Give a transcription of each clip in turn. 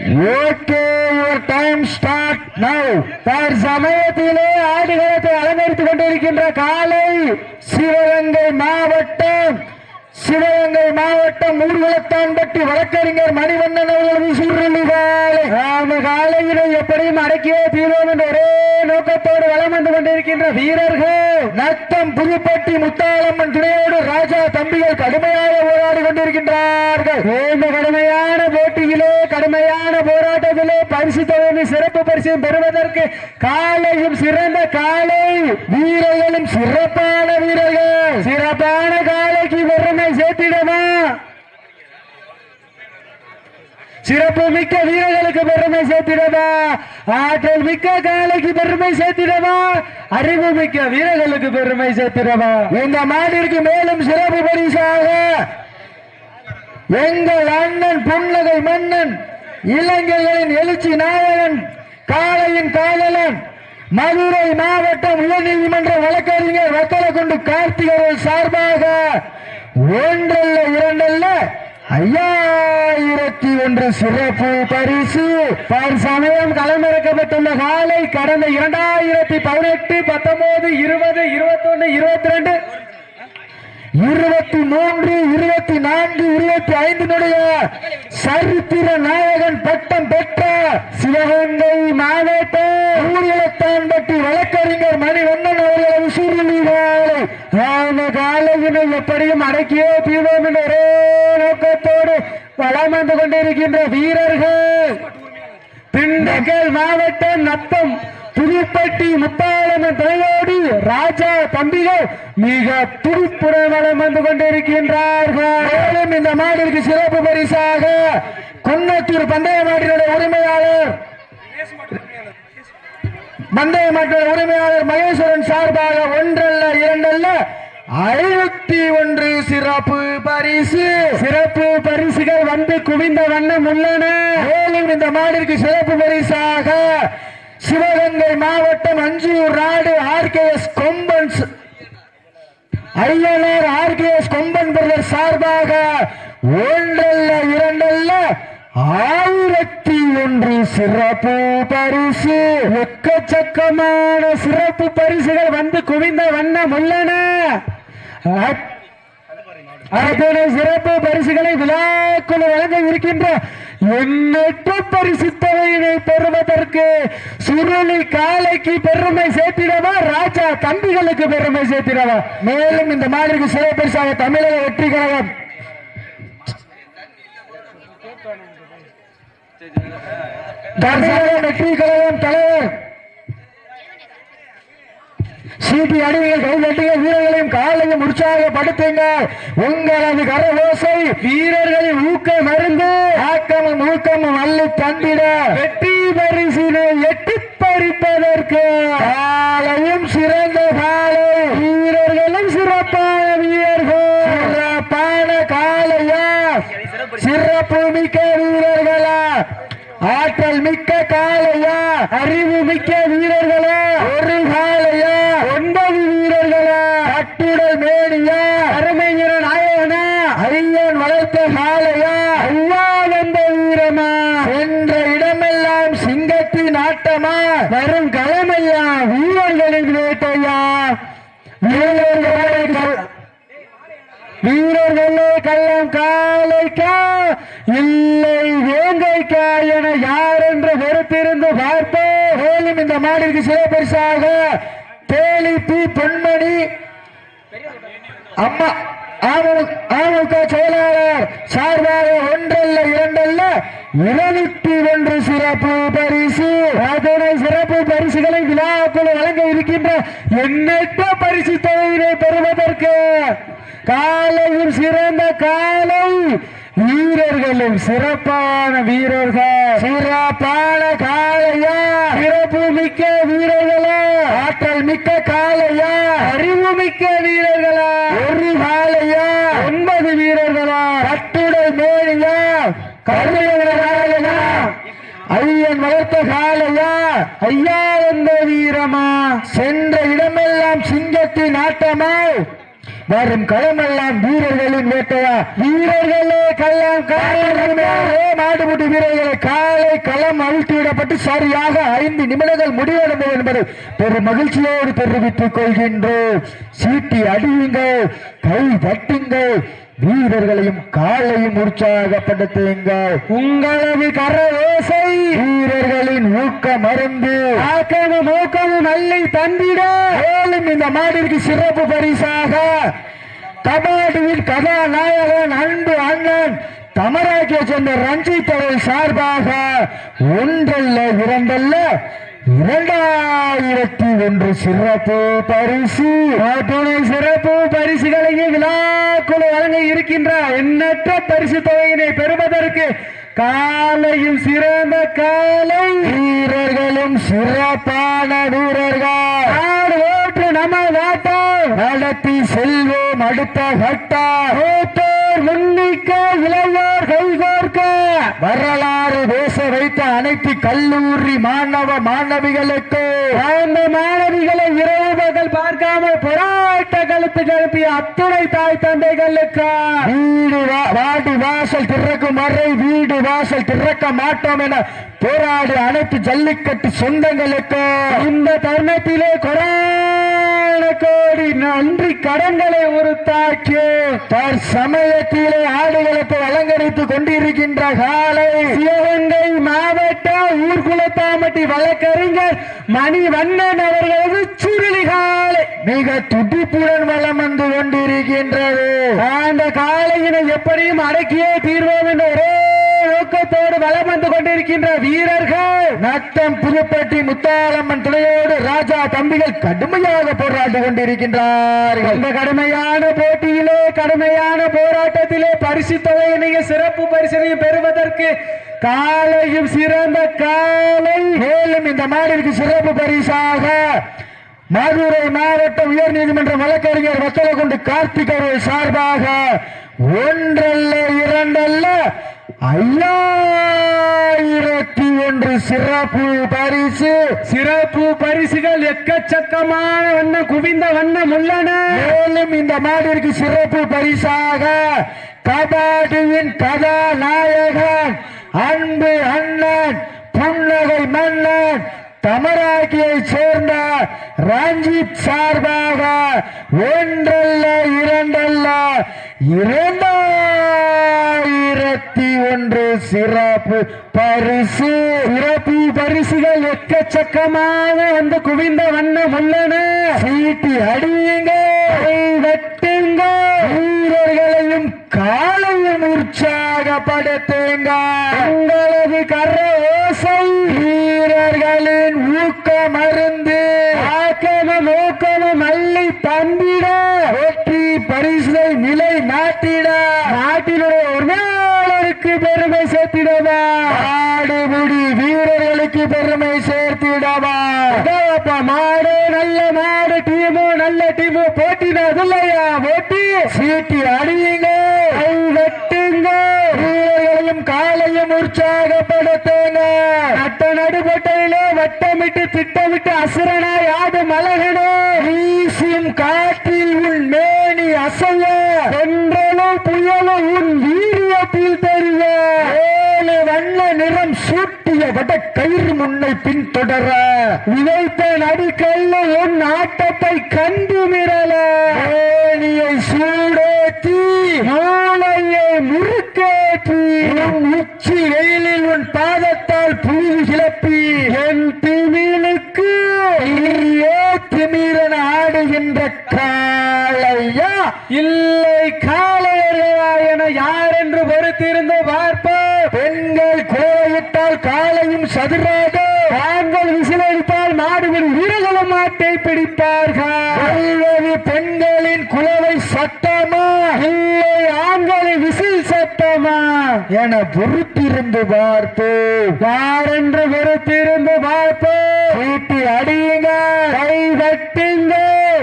Okay, your time start now. சமயத்திலே ஆடுகளத்தை அலங்கரித்துக் கொண்டிருக்கின்ற காலை சிவகங்கை மாவட்டம் ஊர்வலத்தான்பட்டி வழக்கறிஞர் மணிவண்ணன் அவர்கள் சுருளிகாலை காலையிலே எப்படியும் அடக்கியே தீர்வோம் என்ற ஒரே நோக்கத்தோடு வலம் வந்து கொண்டிருக்கின்ற வீரர்கள் நத்தம் புதுப்பட்டி முத்தாளம்மன் துணையோடு ராஜா தம்பிகள் கடுமையாக போராடி கொண்டிருக்கின்றார்கள். இந்த கடுமையான போட்டியிலே கடுமையான போராட்டத்திலே பரிசு தொகை சிறப்பு பரிசு பெறுவதற்கு காலையும் சிறந்த காலை வீரர்களும் சிறப்பான வீரர்கள் சிறப்பான காலைக்கு பெருமை சேர்த்திடமா சிறப்பு மிக்க வீரர்களுக்கு பெருமை சேர்த்திடவா ஆற்றல் மிக்க காலைக்கு பெருமை சேர்த்திடவா அறிவு மிக்க வீரர்களுக்கு பெருமை சேர்த்திடவா இந்த மாட்டிற்கு மேலும் சிறப்பு பரிசாக எங்கள் அண்ணன் புன்னகை மன்னன் இளைஞர்களின் எழுச்சி நாயகன் காளையின் காதலன் மதுரை மாவட்டம் உயர்நீதிமன்ற வழக்கறிஞர் வத்தலக்குண்டு கார்த்திகேயன் சார்பாக ஒன்றல்ல இரண்டல்ல 5001 சிறப்பு பரிசு சமயம் களமிறக்கப்பட்டுள்ள காலை கடந்த 2018, 19, 20, 21, 22, 23, 24, 25 சரித்திர நாயகன் பட்டம் பெற்ற சிவகங்கை மாவட்டம் ஊர்வலத்தான்பட்டி வழக்கறிஞர் மணிவண்ணன் அவர்களது சுருளிகாலை காலையினை எப்படியும் அடக்கியே தீர்வோம் என்ற ஒரே நோக்கத்தோடு வலம் வந்து கொண்டிருக்கின்ற வீரர்கள் திண்டுக்கல் மாவட்டம் நத்தம் புதுப்பட்டி முத்தாளம்மன் துணையோடு ராஜா தம்பிகள் மிக துடிப்புடன் வலம் வந்து கொண்டிருக்கின்றார்கள். இந்த மாடிற்கு சிறப்பு பரிசாக குன்னத்தூர் பந்தய மாட்டினுடைய உரிமையாளர் மகேஸ்வரன் சார்பாக ஒன்றல்ல இரண்டல்ல 51 சிறப்பு பரிசுகள் வந்து குவிந்த வண்ணம் உள்ளன. மேலும் இந்த மாடிற்கு சிறப்பு பரிசாக சிவகங்கை மாவட்டம் அஞ்சூர் நாடு ஆர்கேஎஸ் கொம்பன்ஸ் ஐயனார் ஆர்கேஎஸ் கொம்பன் பிரதர் சார்பாக ஒன்றல்ல இரண்டல்ல 1001 சிறப்பு பரிசு எக்கச்சக்கமான சிறப்பு பரிசுகள் வந்து குவிந்த வண்ணம் உள்ளன. சிறப்பு பரிசுகளை விழாக்குழு வழங்க இருக்கின்ற எண்ணற்ற பரிசு தொகையினை பெறுவதற்கு சுருளி காலைக்கு பெருமை சேர்த்திடவா ராஜா தம்பிகளுக்கு பெருமை சேர்த்திடவா. மேலும் இந்த மாதிரிக்கு சிறப்பு பரிசாக தமிழக வெற்றி கழகம் தலைவர் சீட்டி அடிமைகள் கைதட்டிகள் வீரர்களையும் காலையும் உற்சாகப்படுத்துங்கள். உங்களது கரவோசை வீரர்களின் ஊக்கம் மருந்து ஆக்கமும் ஊக்கமும் அள்ளி தந்திட வெற்றி பரிசினை எட்டி பறிப்பதற்கு காலையும் சிறந்த காலை வீரர்களும் சிறப்பான வீரர்கள் சிறப்பான காலையா சிறப்பு மிக்க வீரர்களா ஆற்றல் மிக்க காலையா அறிவு மிக்க வீரர்களா ஒரு காலையா 9 வீரர்களா கட்டுடல் மேனியா அருமைஞர நாயகனா ஐயன் வளர்த்த காலையா ஐயா வந்த வீரமா சென்ற இடமெல்லாம் சிங்கத்தின் ஆட்டமா வரும் களமெல்லாம் வீரர்களின் வேட்டையா வீரர்களே கள்ளம் காலைக்கா இல்லை வேங்கைக்கா என யார் என்று பொறுத்திருந்து பார்ப்போம். மேலும் இந்த மாடிற்கு சிறப்பு பரிசாக தேலி பி பொன்மணி அம்மா அமமுக செயலாளர் சார்பாக ஒன்றல்ல இரண்டல்ல 201 சிறப்பு பரிசு. அதனை சிறப்பு பரிசுகளை விழாக்குழு வழங்க இருக்கின்ற எண்ணற்ற பரிசு தொகையினை பெறுவதற்கு காலையும் சிறந்த காலை வீரர்களும் சிறப்பான வீரர்கள் சிறப்பான காலையா சிறப்பு மிக்க வீரர்களா ஆற்றல் மிக்க காலையா அறிவு மிக்க வீரர்களா ஒரு காலையா 9 வீரர்களா கட்டுடல் மேனியா கருமையா ஐயன் வளர்த்த காலையா ஐயா வந்த வீரமா சென்ற இடமெல்லாம் சிங்கத்தின் ஆட்டமா வரும் களமெல்லாம் வீரர்களின் வேட்டையா. வீரர்களே களம் மாடுபுட்டி வீரர்களை காலை களம் அழுத்தி விடப்பட்டு சரியாக 5 நிமிடங்கள் முடிவடைந்தது என்பதை பெரும் மகிழ்ச்சியோடு தெரிவித்துக் கொள்கின்றோம். சீட்டி அடியுங்கள், கை தட்டுங்கள், வீரர்களையும் காலையும் உற்சாகப்படுத்துங்கள். உங்களது கரவேசை வீரர்களின் ஊக்க மருந்து ஆக்கமும் ஊக்கமும் அள்ளி தந்திட. மேலும் இந்த மாடிற்கு சிறப்பு பரிசாக கபாடியின் கதாநாயகன் அன்பு அண்ணன் தமராக்கிய சேர்ந்த ரஞ்சித் அவர்கள் சார்பாக ஒன்றல்ல இரண்டல்ல 2001 சிறப்பு பரிசு துணை சிறப்பு பரிசுகளையும் விழாக்குழு வழங்க இருக்கின்ற எண்ணற்ற பரிசு தொகையினை பெறுவதற்கு காலையும் சிறந்த காலை வீரர்களும் சிறப்பான வீரர்கள் ஓட்டு நம்ம நாட்டம் நடத்தி செல்வோம். அடுத்த கட்டம் முன்னிக்க இளையோர் கைகோர்க்க வரலாறு பேச வைத்த அனைத்து கல்லூரி மாணவிகளுக்கு அந்த மாணவிகளை இரவு பகல் பார்க்காமல் போராட்ட கழுத்து கிளப்பிய அத்துணை தாய் தந்தைகளுக்கு வீடு வாடி வாசல் திறக்கும் வரை வீடு வாசல் திறக்க மாட்டோம் என போராடி அனைத்து ஜல்லிக்கட்டு சொந்தங்களுக்கு இந்த தருணத்திலே கோடி நன்றி கடன்களை உறுத்தாக்கி தற்சமயத்திலே ஆடுகளுக்கு அலங்கரித்துக் கொண்டிருக்கின்ற காலை சிவகங்கை மாவட்ட ஊர்குலத்தாமட்டி வழக்கறிஞர் மணிவண்ணன் அவர்களது சுருளி காலை மிக துடிப்புடன் வளம் வந்து கொண்டிருக்கின்றது. அந்த காலையினை எப்படியும் அடக்கியே தீர்வோம் என்ற ஒரே நோக்கத்தோடு வளம் வந்து கொண்டிருக்கின்ற வீரர்கள் நத்தம் புதுப்பட்டி முத்தாளம்மன் துணையோடு ராஜா தம்பிகள் கடுமையாக போராடி கொண்டிருக்கின்றார்கள். இந்த கடுமையான போட்டியிலே கடுமையான போராட்டத்திலே பரிசு தொகையினைய சிறப்பு பரிசினையும் பெறுவதற்கு காலையும் சிறந்த காலை. மேலும் இந்த மாடிற்கு சிறப்பு பரிசாக மதுரை மாவட்ட உயர் நீதிமன்ற வழக்கறிஞர் வத்தலகுண்டு கார்த்திக் அவர்கள் சார்பாக ஒன்றல்ல இரண்டல்ல 5001 சிறப்பு பரிசு. சிறப்பு பரிசுகள் எக்கச்சக்கமான வண்ணம் குவிந்த வண்ணம் உள்ளன. மேலும் இந்த மாடிற்கு சிறப்பு பரிசாக கபாடியின் கதாநாயகன் அன்பு அண்ணன் புன்னகை மன்னன் தமராக்கியை சேர்ந்த ரஞ்சித் சார்பாக ஒன்றல்ல இரண்டல்ல 2001 சிறப்பு பரிசு. சிறப்பு பரிசுகள் எக்கச்சக்கமாக வந்து குவிந்த வண்ணம் உள்ளன. சீட்டி அடியுங்க, வெட்டுங்க, வீரர்களையும் காலையும் உற்சாகப்படுத்துங்க. உங்களது கரவேசை வீரர்களின் ஊக்க மருந்து ஆக்கமும் ஊக்கமும் அள்ளி தந்திட வெற்றி பரிசை நிலை நாட்டிட நாட்டினுடைய ஒருவருக்கு பெருமை சேர்த்திடவா ஆடுமுடி வீரர்களுக்கு பெருமை சேர்த்திடவா. மாடு நல்ல மாடு டீமு நல்ல டீமு போட்டினது இல்லையா போட்டி சீட்டி அடியுங்க வெட்டுங்க வீரர்களையும் காலையும் உற்சாகப்படுத்துங்க. நட்ட நடுபட்டையிலே வட்டமிட்டு திட்டமிட்டு அசுரனாய் ஆடு மலகனோ வீசும் காற்றில் உன் மேனி அசைய என்றலும் புயலும் உன் வீரியத்தில் தெரிய ஏழு வண்ண நிறம் சூட்டிய வட கயிறு முன்னை பின்தொடர விதைத்த நடுக்கல்ல உன் ஆட்டத்தை கண்டு மிரல மேனியை சூடேற்றி மூளையை முறுக்கேற்றி உன் உச்சி வெயிலில் உன் பாதத்தால் புழுதி கிளப்பி என் திமிழுக்கு திமீரன ஆடுகின்ற காளையா இல்லை காளையர்களா என யார் என்று பொறுத்திருந்து பார்ப்போம். பெண்கள் கோயிட்டால் காளையும் சதுராக ஆண்கள் விசிலடித்தால் மாடுகள் வீரர்களும் மாட்டை பிடிப்பார்கள். பெண்களின் குலவை சட்டமா இல்லை ஆண்களின் விசில் சட்டமா என பொறுத்திருந்து பார்ப்போம். யார் என்று பொறுத்திருந்து பார்ப்போம். வீட்டு அடியுங்க, கை தட்டுங்க,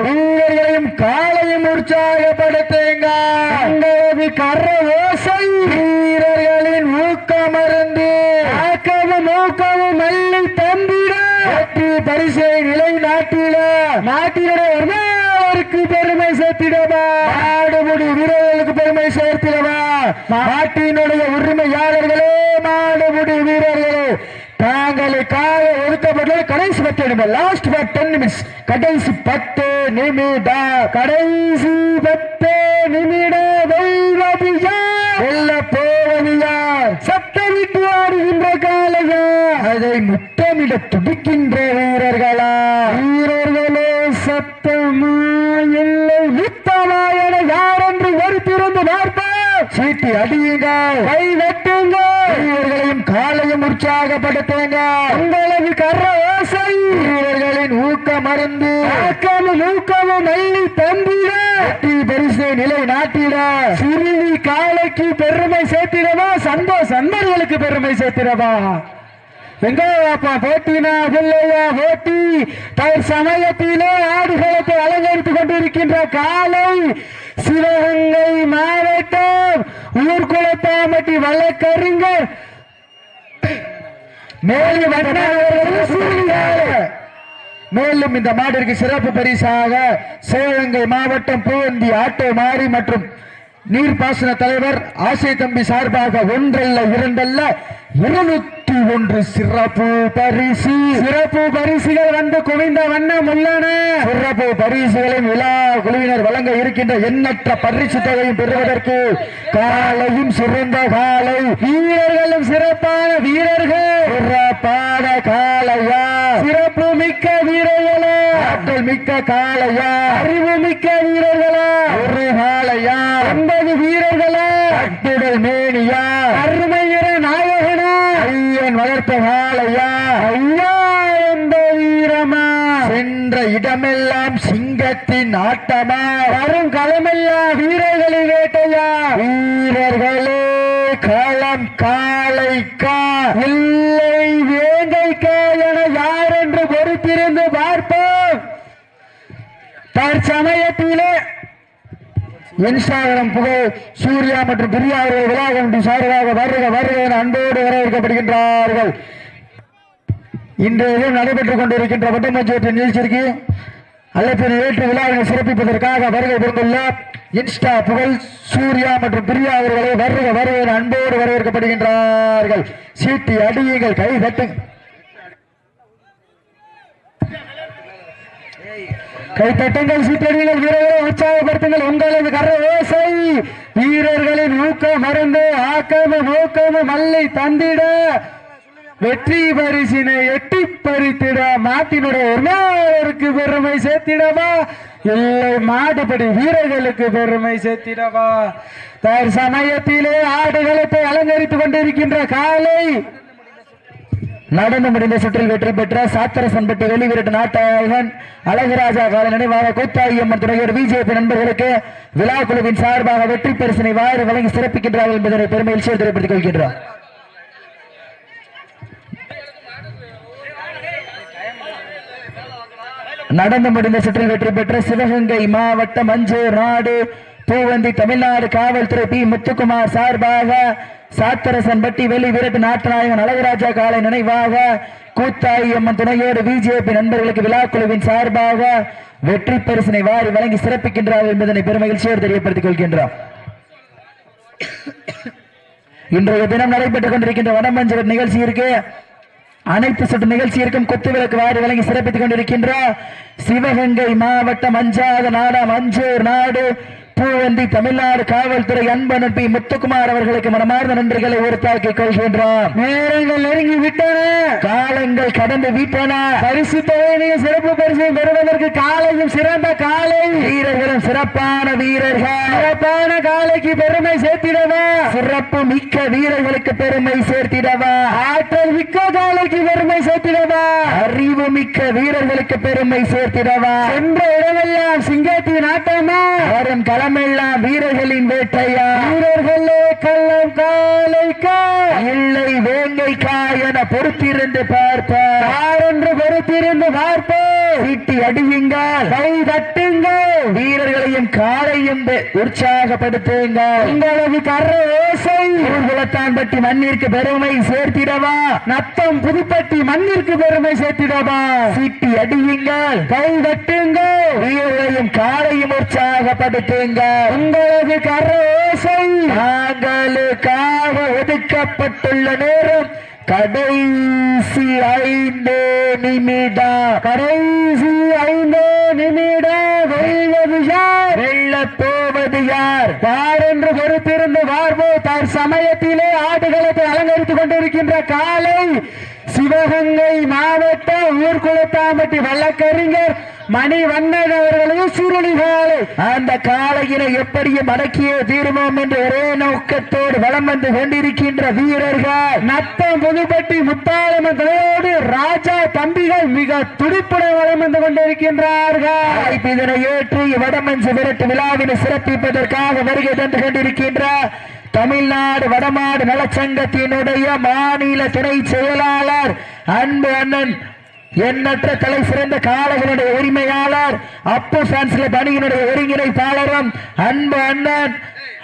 வீரர்களையும் காலையும் உற்சாகப்படுத்துங்க. உங்களது கர ஓசை வீரர்களின் ஊக்கமருந்து ஆக்கமும் ஊக்கமும் மல்லி தந்திட வெற்றி பரிசை நிலை நாட்டிட நாட்டினுடைய வீரருக்கு பெருமை சேர்த்திடவா மாடுபிடி வீரர்களுக்கு பெருமை சேர்த்திடவா நாட்டினுடைய உரிமையாளர்களே மாடுபிடி வீரர்களே தாங்களுக்காக ஒதுக்கப்பட்ட கடைசி 10 நிமிடம் லாஸ்ட் 10 நிமிஷம் கடைசி 10 நிமிடம் கடைசி 10 நிமிடம் வெல்வது யார் வெல்ல போவது யார் சத்தமிட்டு ஆடுகின்ற காலையா அதை முத்தமிட துடிக்கின்ற வீரர்களா வீரர்களே சத்தமா இல்லை முத்தமா என யார் என்று ஒருத்திருந்து பார்ப்போம் சீட்டி அடியுங்க கை வெட்டுங்க வீரர்களையும் காலையும் உற்சாகப்படுத்துங்க உங்களது கர ஓசை வீரர்களின் ஊக்கம் மருந்து ஊக்கமும் அள்ளி தந்திட வெற்றி பரிசு நிலை நாட்டிட சிறுவி காலைக்கு பெருமை சேர்த்திடவா சந்தோஷங்களுக்கு பெருமை சேர்த்திடவா எங்கப்பா போட்டினா இல்லையா போட்டி தன் சமயத்திலே ஆடுகளத்தை அலங்கரித்துக் கொண்டிருக்கின்ற காலை சிவகங்கை மாவட்டம் ஊர்குளத்தாமட்டி வழக்கறிஞர் மேலும் இந்த மாடிற்கு சிறப்பு பரிசாக சிவகங்கை மாவட்டம் பூவந்தி ஆட்டோ மாறி மற்றும் நீர்ப்பாசன தலைவர் ஆசை தம்பி சார்பாக ஒன்றல்ல இரண்டல்ல 201 சிறப்பு பரிசுகள் வந்து குவிந்த வண்ணம் உள்ளன சிறப்பு பரிசுகளின் விழா குழுவினர் வழங்க இருக்கின்ற எண்ணற்ற பரிசு தொகையும் பெறுவதற்கு காலையும் சிறந்த காலை வீரர்களும் சிறப்பான வீரர்கள் சிறப்பான காலையா சிறப்பு மிக்க வீரர்களா ஆற்றல் மிக்க காலையா அறிவு மிக்க வீரர்களா ஒரு காலையா 9 வீரர்களா அட்டுடல் மேனியா அருமையர நாயகனா ஐயன் வளர்த்த காலையா ஐயா எந்த வீரமா சென்ற இடமெல்லாம் சிங்கத்தின் ஆட்டமா வரும் களமெல்லாம் வீரர்களின் வேட்டையா வீரர்களே களம் காளைக்கா இல்லை வேங்கைக்கா என யார் என்று பொறுத்திருந்து பார்ப்போம் தற்சமயத்திலே இன்ஸ்டாகிராம் புகழ் சூர்யா மற்றும் பிரியா அவர்கள் விழா கமிட்டி சார்பாக வருக என அன்போடு வரவேற்கப்படுகின்றார்கள். இன்றைய நடைபெற்றுக் கொண்டிருக்கின்ற வட்டமஞ்சோட்டு நிகழ்ச்சிக்கு அழைப்பினை ஏற்று விழாவினை சிறப்பிப்பதற்காக வருகை புரிந்துள்ள இன்ஸ்டா புகழ் சூர்யா மற்றும் பிரியா அவர்களை வருக என அன்போடு வரவேற்கப்படுகின்றார்கள். சீட்டி அடியுங்கள் கை தட்டுங்கள் கைத்தட்டுங்கள் சீட்டடிகள் வீரர்களை உற்சாகப்படுத்துங்கள் உங்களது கர ஓசை வீரர்களின் ஊக்கம் மருந்து ஆக்கமும் ஊக்கமும் மல்லை தந்திட வெற்றி பரிசினை எட்டி பறித்திட மாட்டினுடைய உரிமையாளருக்கு பெருமை சேர்த்திடவா இல்லை மாடுபடி வீரர்களுக்கு பெருமை சேர்த்திடவா தற்சமயத்திலே ஆடுகளத்தை அலங்கரித்துக் கொண்டிருக்கின்ற காலை நடந்து முடிந்த சுற்றில் வெற்றி பெற்ற சாத்திரசன்பட்டி வெளிவிரட்டு நாட்டாயகன் அழகுராஜா கால நினைவாக கூத்தாயம்மன் துணையோர் பிஜேபி நண்பர்களுக்கு விழா குழுவின் சார்பாக வெற்றி பரிசினை வாரி வழங்கி சிறப்பிக்கின்றார்கள் என்பதனை பெருமையில் சேர்த்து தெரிவித்துக் கொள்கின்றார். நடந்து முடிந்த சுற்றில் வெற்றி பெற்ற சிவகங்கை மாவட்டம் மஞ்சூர் நாடு பூவந்தி தமிழ்நாடு காவல்துறை பி முத்துக்குமார் சார்பாக சாத்தரசன்பட்டி வெளி விரட்டு நாட்டநாயகன் அழகுராஜா காலை நினைவாக கூத்தாயம்மன் துணையோடு பிஜேபி நண்பர்களுக்கு விழாக்குழுவின் சார்பாக வெற்றி பரிசினை வாரி வழங்கி சிறப்பிக்கின்றார் என்பதனை பெருமையில் சேர்த்து தெரியப்படுத்திக் கொள்கின்றார். இன்றைய தினம் நடைபெற்றுக் கொண்டிருக்கின்ற வடமஞ்சள் நிகழ்ச்சியிற்கு அனைத்து சுற்று நிகழ்ச்சியிற்கும் குத்துவிளக்கு வாரி வழங்கி சிறப்பித்துக் கொண்டிருக்கின்ற சிவகங்கை மாவட்டம் அஞ்சாத நாடா மஞ்சூர் நாடு பூவந்தி தமிழ்நாடு காவல்துறை அன்பன் பி முத்துக்குமார் அவர்களுக்கு மனமார்ந்த நன்றிகளை உறுத்தாக்கிக் கொள்கின்றோம். நேரங்கள் நெருங்கி விட்டன, காலங்கள் கடந்து விட்டன. பரிசு தொகையினையும் சிறப்பு பரிசு பெறுவதற்கு காலையும் சிறந்த காலை வீரர்களும் சிறப்பான வீரர்கள் சிறப்பான காலைக்கு பெருமை சேர்த்திடவா சிறப்பு மிக்க வீரர்களுக்கு பெருமை சேர்த்திடவா ஆற்றல் மிக்க காலைக்கு பெருமை சேர்த்திடவா அறிவு மிக்க வீரர்களுக்கு பெருமை சேர்த்திடவா என்ற இடமெல்லாம் சிங்கத்தின் ஆட்டமா வரும் களமெல்லாம் வீரர்களின் வேட்டையா வீரர்களே கள்ளம் காலைக்கா இல்லை வேங்கைக்கா என பொறுத்திருந்து பார்ப்பார் என்று பொறுத்திருந்து பார்ப்போம். சீட்டி அடியுங்கள், கை தட்டுங்கள், வீரர்களையும் காலையும் உற்சாகப்படுத்துங்கள். உங்களது கர ஓசை ஊர்குளத்தான்பட்டி மண்ணிற்கு பெருமை சேர்த்திடவா, நத்தம் புதுப்பட்டி மண்ணிற்கு பெருமை சேர்த்திடவா. சீட்டி அடியுங்கள், கை தட்டுங்கள், வீரர்களையும் காலையும் உற்சாகப்படுத்துங்கள். உங்களது கர ஓசை நாங்களுக்காக ஒதுக்கப்பட்டுள்ள நேரம் கடைசி 5 நிமிடம். கடைசி 5 நிமிடம். வெல்வது யார், வெல்ல போவது யார் என்று பொறுத்திருந்து பார்ப்போம். தற்சமயத்திலே ஆடுகளத்தை அலங்கரித்துக் கொண்டிருக்கின்ற காலை சிவகங்கை மாவட்டம் ஊர்குளத்தாம்பட்டி வழக்கறிஞர் மணிவண்ணன் அவர்களையும் சுருளிகாலை அந்த காலையினை எப்படியும் அடக்கியே தீர்வோம் என்று ஒரே நோக்கத்தோடு வலம் வந்து கொண்டிருக்கின்ற வீரர்கள் நத்தம் புதுப்பட்டி முத்தாளம்மன் தலையோடு ராஜா தம்பிகள் மிக துடிப்புடன் வலம் வந்து கொண்டிருக்கின்றார்கள். இதனை ஏற்றி வடமஞ்சு விரட்டு விழாவினை சிறப்பிப்பதற்காக வருகை தந்து கொண்டிருக்கின்ற தமிழ்நாடு வடமாடு நலச்சங்கத்தினுடைய மாநில துணை செயலாளர் அன்பு அண்ணன் எண்ணற்ற தலை சிறந்த காளைகளுடைய உரிமையாளர் அப்பு பிரான்ஸ் அணியினுடைய ஒருங்கிணைப்பாளரும் அன்பு அண்ணன்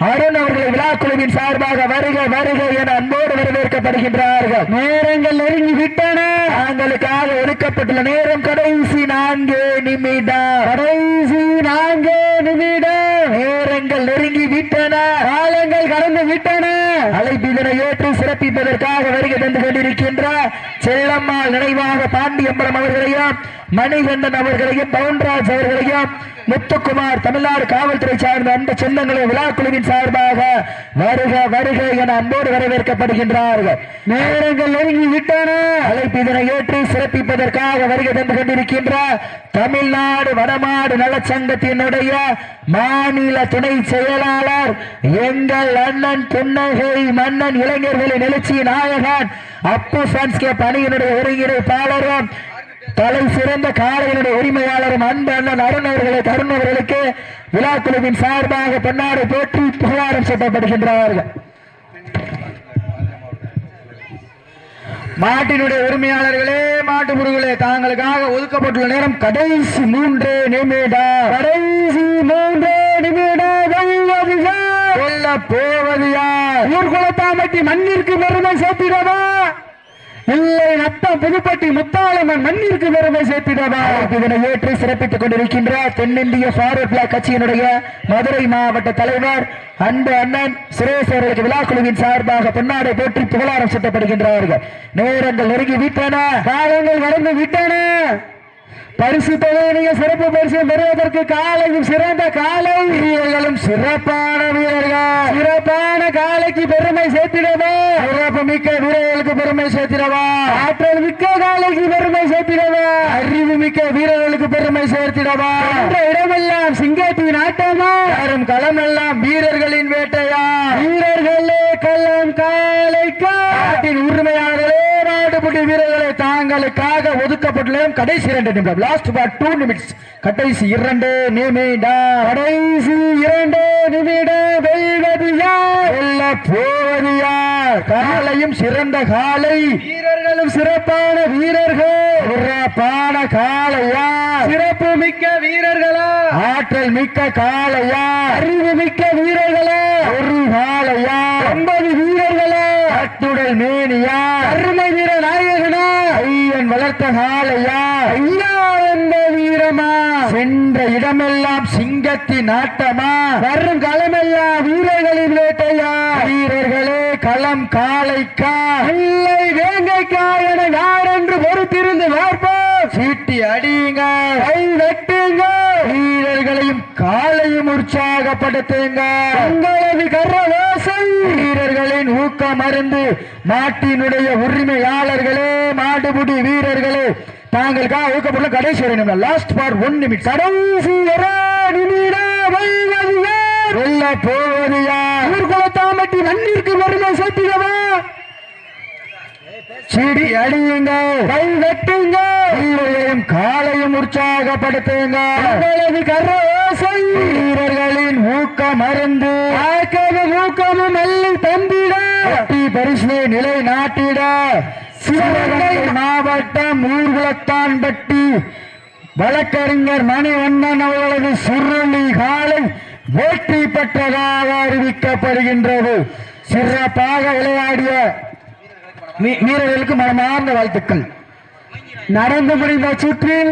அருண் அவர்களை விழாக்குழுவின் சார்பாக வருக வருக என அன்போடு வரவேற்கப்படுகின்றார்கள். நேரங்கள் நெருங்கி விட்டன. தாங்களுக்காக ஒதுக்கப்பட்டுள்ள நேரம் கடைசி 4 நிமிடம். கடைசி 4 நிமிடம். நேரங்கள் நெருங்கி விட்டன. காலங்கள் கடந்து விட்டன. அழைப்பிதனை ஏற்று சிறப்பிப்பதற்காக வருகை தந்து கொண்டிருக்கின்ற செல்லம்மாள் நினைவாக பாண்டியம்பலம் அவர்களையும் மணிகண்டன் அவர்களையும் பவுன்ராஜ் அவர்களையும் முத்துக்குமார் தமிழ்நாடு காவல்துறை சார்ந்த அந்த சொந்தங்களை விழாக்குழுவின் சார்பாக வருக வருக என அன்போடு வரவேற்கப்படுகின்றார்கள். நேரங்கள் நெருங்கி விட்டன. அழைப்பிதனை ஏற்று சிறப்பிப்பதற்காக வருகை தந்து கொண்டிருக்கின்ற தமிழ்நாடு வடமாடு நலச்சங்கத்தினுடைய மாநில துணை செயலாளர் எங்கள் அண்ணன் புன்னகை மன்னன் இளைஞர்களின் எழுச்சி நாயகன் அப்பு சான்ஸ்கே பணியினுடைய ஒருங்கிணைப்பாளரும் தலை சிறந்த காளைகளுடைய உரிமையாளரும் அன்பு அண்ணன் அருண் அவர்களுக்கு விழாக்குழுவின் சார்பாக பொன்னாடை போற்றி புகழாரம் சூட்டப்படுகின்றார்கள். மாட்டினுடைய உரிமையாளர்களே மாட்டு முருகளே தாங்களுக்காக ஒதுக்கப்பட்டுள்ள நேரம் கடைசி 3 நிமிடம். கடைசி 3 நிமிடம். வெல்ல போவது யார், ஊர்குளத்தாம்பட்டி மண்ணிற்கு பெருமை சேர்த்திடவா, இல்லை நத்தம் புதுப்பட்டி முத்தாளம்மன் மண்ணிற்கு பெருமை சேர்த்திடவா. இதனை ஏற்று சிறப்பித்துக் கொண்டிருக்கின்ற தென்னிந்திய ஃபார்வர்ட் பிளாக் கட்சியினுடைய மதுரை மாவட்ட தலைவர் அன்பு அண்ணன் சுரேஷ் அவர்களுக்கு விழாக்குழுவின் சார்பாக பொன்னாடை போற்றி புகழாரம் சூட்டப்படுகின்றார்கள். நேரங்கள் நெருங்கி விட்டன. காலங்கள் கடந்து விட்டன. பரிசு தொகையினைய சிறப்பு பரிசு பெறுவதற்கு காலையும் சிறந்த காலை வீரர்களும் சிறப்பான வீரர்கள். சிறப்பான காலைக்கு பெருமை சேர்த்திடவா, சிறப்பு மிக்க வீரர்களுக்கு பெருமை சேர்த்திடவா, ஆற்றல் மிக்க காலைக்கு பெருமை சேர்த்திடவா, அறிவு மிக்க வீரர்களுக்கு பெருமை சேர்த்திடவா. என்ற இடமெல்லாம் சிங்கத்தின் ஆட்டமா, யாரும் களமெல்லாம் வீரர்களின் வேட்டையா. வீரர்களே களம் காலைக்கா. நாட்டின் உரிமையாளர்களே நாட்டுப்புட்டி வீரர்களை தாங்களுக்காக ஒதுக்கப்பட்டுள்ள கடைசி 2 நிமிடம். லாஸ்ட் பார் 2 நிமிட்ஸ். கடைசி 2 நிமிடம். கடைசி 2 நிமிடம். வெல்வது யார், வெல்ல போவது யார். காலையும் சிறந்த காலை, வீரர்களும் சிறப்பான வீரர்கள். சிறப்பான காளையா, சிறப்பு மிக்க வீரர்களா, ஆற்றல் மிக்க காளையா, அறிவு மிக்க வீரர்களா, ஒரு காளையா, 9 வீரர்களா, அத்துடல் மேனியா, அருமை வீர நாயகனா, ஐயன் வளர்த்த காளையா, ஐயா என்ற வீரமா, சென்ற இடமெல்லாம் சிங்கத்தின் ஆட்டமா, வரும் களமெல்லாம் வீரர்களின் வேட்டையா. வீரர்களே களம் காளைக்கா, இல்லை வேங்கைக்கா என யார் என்று பொறுத்திருந்து பார்ப்போம். சீட்டி அடியுங்க, கை வெட்டுங்க, வீரர்களையும் காலையும் உற்சாகப்படுத்துங்க. உங்களது கரவோசை வீரர்களின் ஊக்கம் அறிந்து நாட்டினுடைய உரிமையாளர்களே மாடுபுடி வீரர்களே தாங்களுக்காக ஊக்கப்பட்டுள்ள கடைசி 1 நிமிடம். லாஸ்ட் ஃபார் 1 நிமிடம். கடைசி 1 நிமிடம். வெல்ல போவது யார், ஊர்குளத்தாம்பட்டி மண்ணிற்கு பெருமை சேர்த்திடவா. சீடி அடியுங்க, கை வெட்டுங்க, வீரர்களையும் காலையும் உற்சாகப்படுத்துங்க. உங்களது கரவோசை வீரர்களின் ஊக்கம் அருந்து ஊக்கமும் எல்லை தந்திட பரிசு நிலை நாட்டிட மாவட்டம் ஊர்குளத்தான்பட்டி வழக்கறிஞர் மணிவண்ணன் அவர்களது சுருளி காலை வெற்றி பெற்றதாக அறிவிக்கப்படுகின்றது. சிறப்பாக விளையாடிய வீரர்களுக்கு மனமார்ந்த வாழ்த்துக்கள். நடந்து முடிந்த சுற்றில்